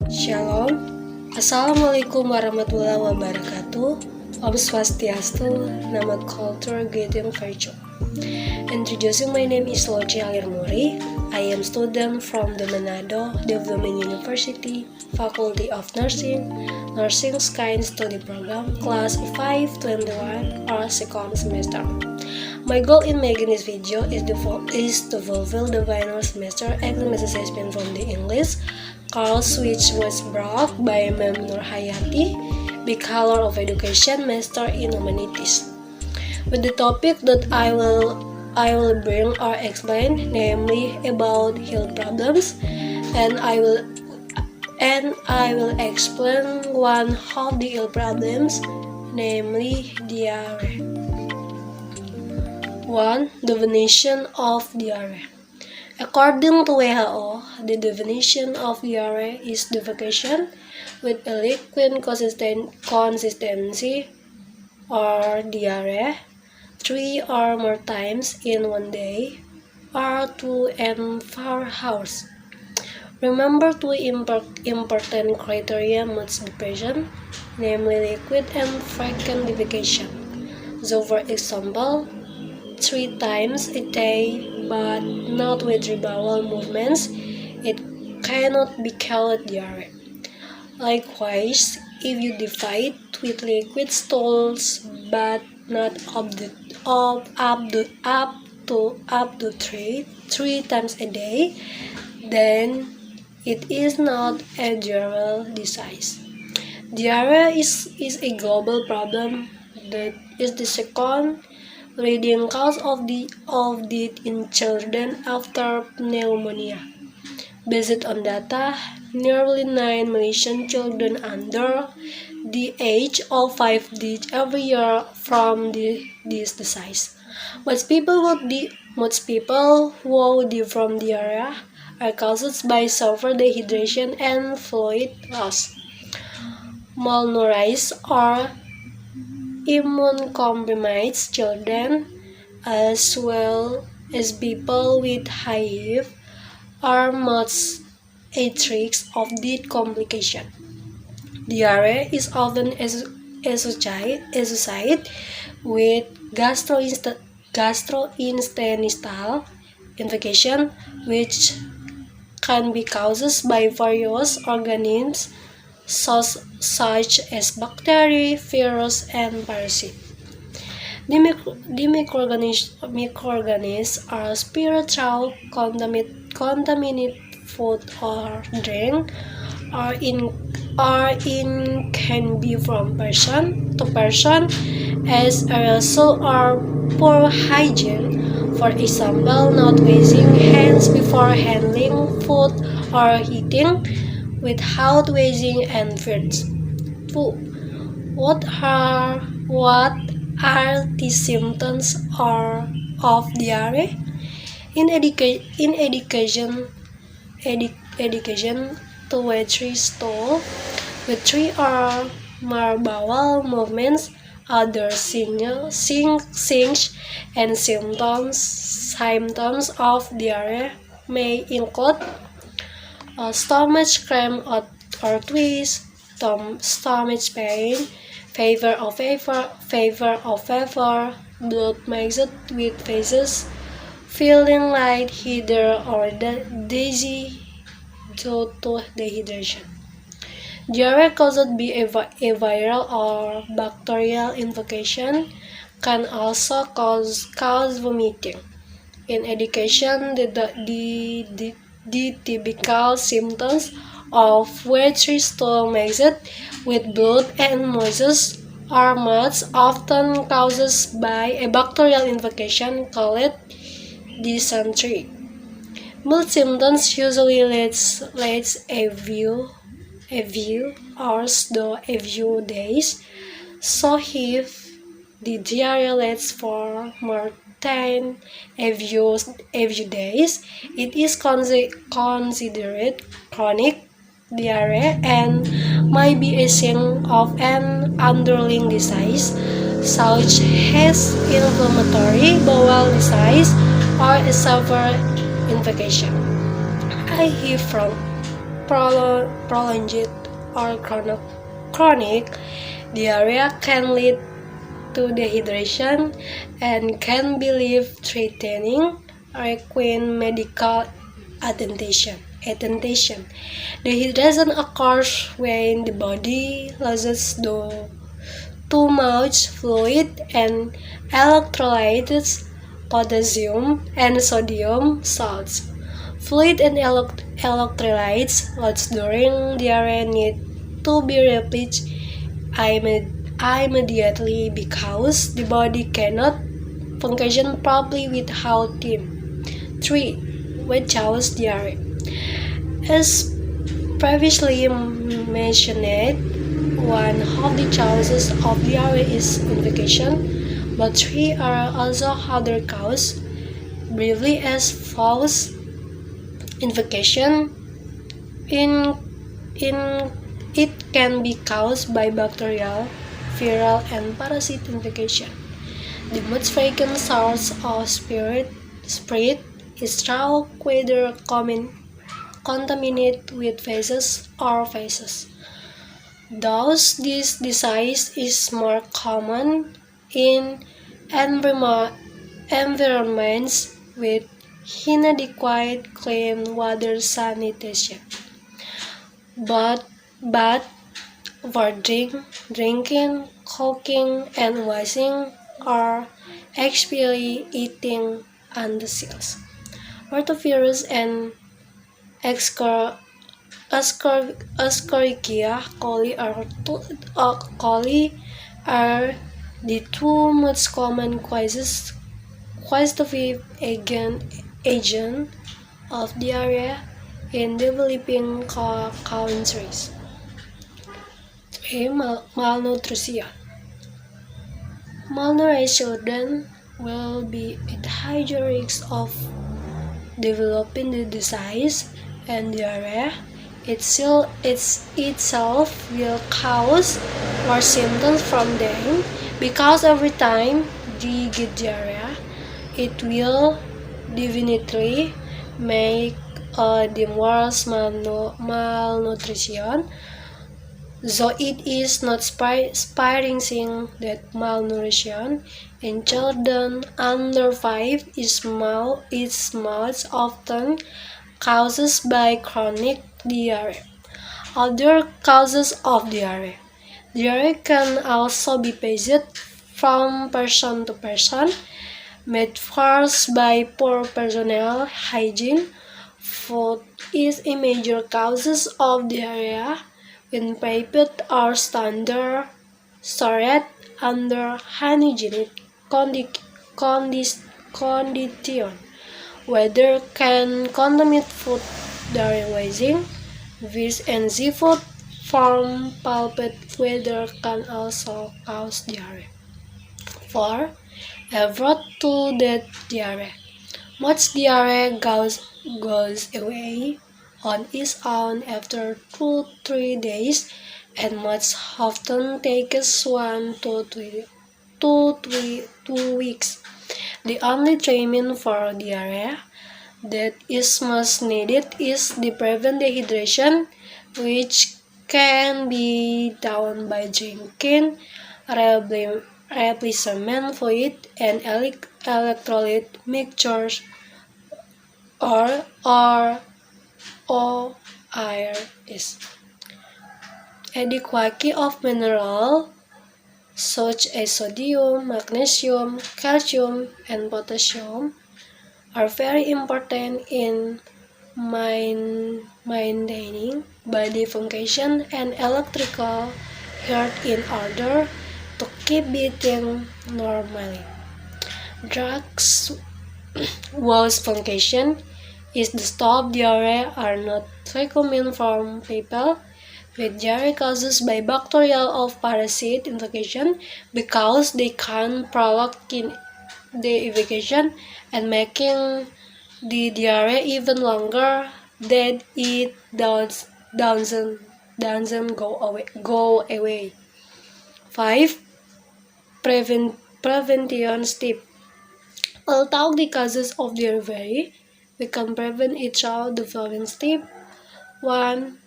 Shalom. Assalamualaikum warahmatullahi wabarakatuh. Om Swastiastu, Nama Culture Greeting Virtue. Introducing, my name is Loci Alirmuri. I am student from the Manado Development University, Faculty of Nursing, Nursing Science Study Program, Class 521 or second semester. My goal in making this video is to fulfill the final semester exam assessment from the English course, which was brought by Mem Nur Hayati, Bachelor of Education, Master in Humanities. With the topic that I will bring or explain, namely about health problems, and I will explain one of the health problems, namely diarrhea. 1. Definition of diarrhea. According to WHO, the definition of diarrhea is defecation with a liquid consistency or diarrhea 3 or more times in one day or 2 and 4 hours. Remember two important criteria must be present, namely liquid and frequent defecation. So for example, 3 times a day but not with bowel movements, it cannot be called diarrhea. Likewise, if you defecate with liquid stools but not up to three times a day, then it is not a diarrheal disease. Diarrhea is a global problem that is the second leading cause of death in children after pneumonia. Based on data, nearly 9 million children under the age of 5 die every year from this disease. Most people who die from diarrhea are caused by severe dehydration and fluid loss. Malnourished or immunocompromised children, as well as people with HIV, are most at risk of death complication. Diarrhea is often associated with gastrointestinal infection, which can be caused by various organisms such as bacteria, virus, and parasites. The microorganisms are spiritual contaminate food or drink, or can be from person to person as a result of poor hygiene. For example, not washing hands before handling food or eating without washing and first. 2. What are the symptoms of diarrhea? In education, toiletry stool with 3 or more bowel movements. Other signs and symptoms of diarrhea may include stomach cramp or twist, stomach pain, fever or fever, blood mixed with feces, feeling lightheaded or dizzy due to dehydration. Diarrhea caused by a viral or bacterial infection can also cause vomiting. In education, the typical symptoms of watery stool mixed with blood and mucus are most often caused by a bacterial infection called dysentery. Mild symptoms usually lasts a few hours to a few days, so if the diarrhea lasts for more than a few days, it is considered chronic diarrhea and might be a sign of an underlying disease, such as inflammatory bowel disease or a severe infection. I have from prolonged or chronic diarrhea can lead to dehydration and can be life-threatening, requiring medical attention. Dehydration occurs when the body loses too much fluid and electrolytes, potassium and sodium salts. Fluid and electrolytes lost during diarrhea need to be replenished immediately because the body cannot function properly without them. 3. What causes diarrhea? As previously mentioned, one of the causes of diarrhea is infection, but 3 are also other causes. Briefly as follows: infection. It can be caused by bacterial, viral, and parasite infection. The most frequent source of spread is through whether contaminated with feces or feces. Thus, this disease is more common in environments with inadequate clean water sanitation. But for drinking, cooking, and washing, or actually eating utensils. Rotavirus and Escherichia coli are the two most common quantitative agent of diarrhea in developing countries. 3. Malnutrition. Malnourished children will be at higher risk of developing the disease, and diarrhea itself will cause more symptoms from them, because every time they get diarrhea, it will definitely make the worse malnutrition. So it is not surprising that malnutrition in children under 5 is most often caused by chronic diarrhea. Other causes of diarrhea. Diarrhea can also be passed from person to person, made worse by poor personal hygiene. Food is a major cause of diarrhea when pipette or stored under unhygienic conditions. Weather can contaminate food during washing. Fish and seafood from pipette weather can also cause diarrhea. 4. Avoid to death diarrhea. Most diarrhea goes away on its own after 2-3 days, and most often takes 1 to 2 weeks. The only treatment for diarrhea that is most needed is the prevent dehydration, which can be done by drinking replacement fluid and electrolyte mixtures or ORS. Adequacy of minerals such as sodium, magnesium, calcium, and potassium are very important in maintaining body function and electrical health in order to keep breathing normally. Drugs whose function is to stop diarrhea are not recommended for people with diarrhea caused by bacterial or parasite infection, because they can prolong the infection and making the diarrhea even longer than it doesn't go away. 5. Prevention steps. Although the causes of diarrhea vary, we can prevent it through the following steps. 1.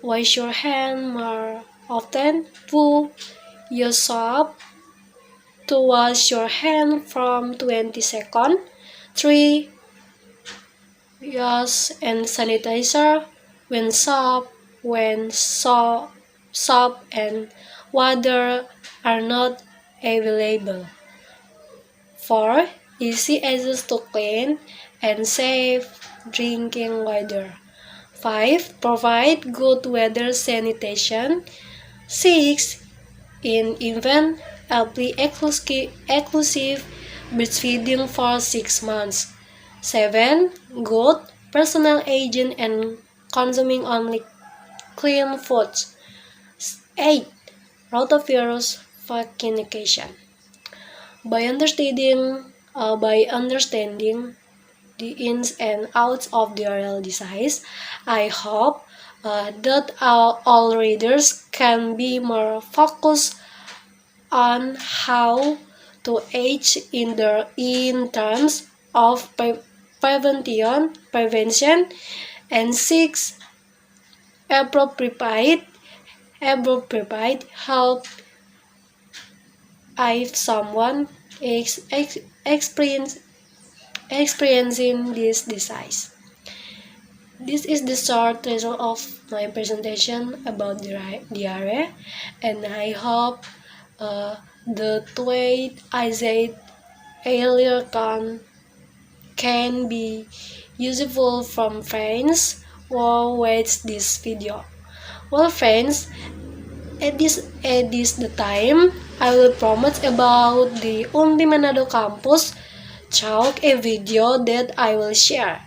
Wash your hand more often. 2. Use soap to wash your hand from 20 seconds. 3. Use hand sanitizer when soap and water are not available. 4. Easy access to clean and safe drinking water. 5. Provide good weather sanitation. 6. In event, apply exclusive breastfeeding for 6 months. 7. Good personal hygiene and consuming only clean foods. 8. Rotavirus vaccination. By understanding the ins and outs of the oral disease, I hope that all readers can be more focused on how to age in terms of prevention and seeks appropriate help if someone is experiencing this disease. This is the short result of my presentation about diarrhea, and I hope the tweet I said earlier can be useful from friends who watch this video. Well, friends, at this the time I will promote about the UNPI Manado campus talk a video that I will share.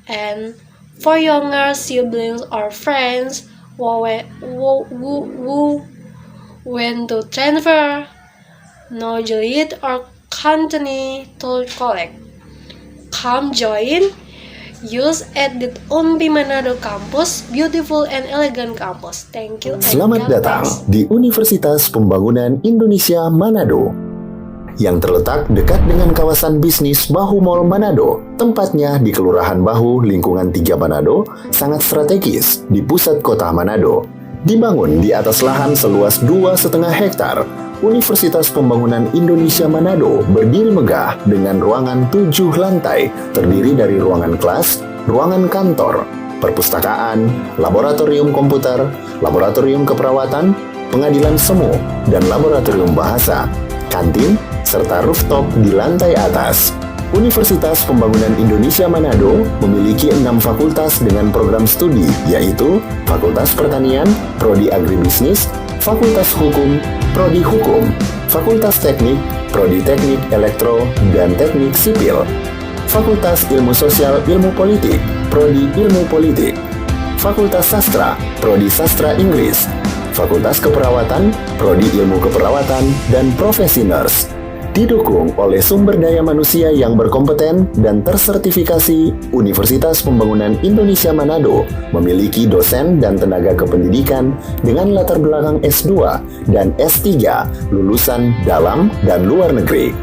And for younger siblings or friends who want to transfer knowledge or continue to collect, come join use at the UNPI Manado campus, beautiful and elegant campus. Thank you. Selamat datang di Universitas Pembangunan Indonesia Manado yang terletak dekat dengan kawasan bisnis Bahu Mall Manado. Tempatnya di Kelurahan Bahu, lingkungan 3 Manado, sangat strategis di pusat kota Manado. Dibangun di atas lahan seluas 2,5 hektar, Universitas Pembangunan Indonesia Manado berdiri megah dengan ruangan 7 lantai, terdiri dari ruangan kelas, ruangan kantor, perpustakaan, laboratorium komputer, laboratorium keperawatan, pengadilan semu, dan laboratorium bahasa, kantin, serta rooftop di lantai atas. Universitas Pembangunan Indonesia Manado memiliki 6 fakultas dengan program studi, yaitu Fakultas Pertanian, Prodi Agribisnis, Fakultas Hukum, Prodi Hukum, Fakultas Teknik, Prodi Teknik Elektro dan Teknik Sipil, Fakultas Ilmu Sosial Ilmu Politik, Prodi Ilmu Politik, Fakultas Sastra, Prodi Sastra Inggris, Fakultas Keperawatan, Prodi Ilmu Keperawatan dan Profesi Nurse. Didukung oleh sumber daya manusia yang berkompeten dan tersertifikasi, Universitas Pembangunan Indonesia Manado memiliki dosen dan tenaga kependidikan dengan latar belakang S2 dan S3 lulusan dalam dan luar negeri.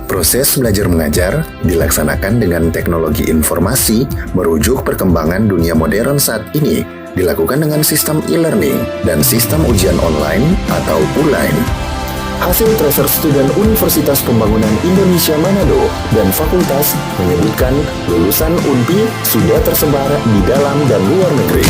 Proses belajar mengajar dilaksanakan dengan teknologi informasi merujuk perkembangan dunia modern saat ini, dilakukan dengan sistem e-learning dan sistem ujian online atau ULAIN. Hasil tracer student Universitas Pembangunan Indonesia Manado dan fakultas menyebutkan lulusan UNPI sudah tersebar di dalam dan luar negeri.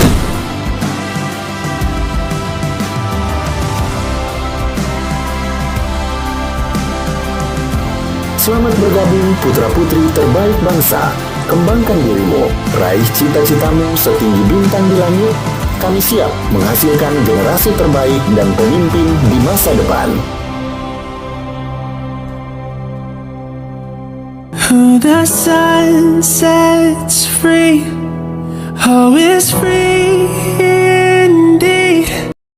Selamat bergabung putra-putri terbaik bangsa. Kembangkan dirimu, raih cita-citamu setinggi bintang di langit. Kami siap menghasilkan generasi terbaik dan pemimpin di masa depan. Who the sun sets free, oh, is free.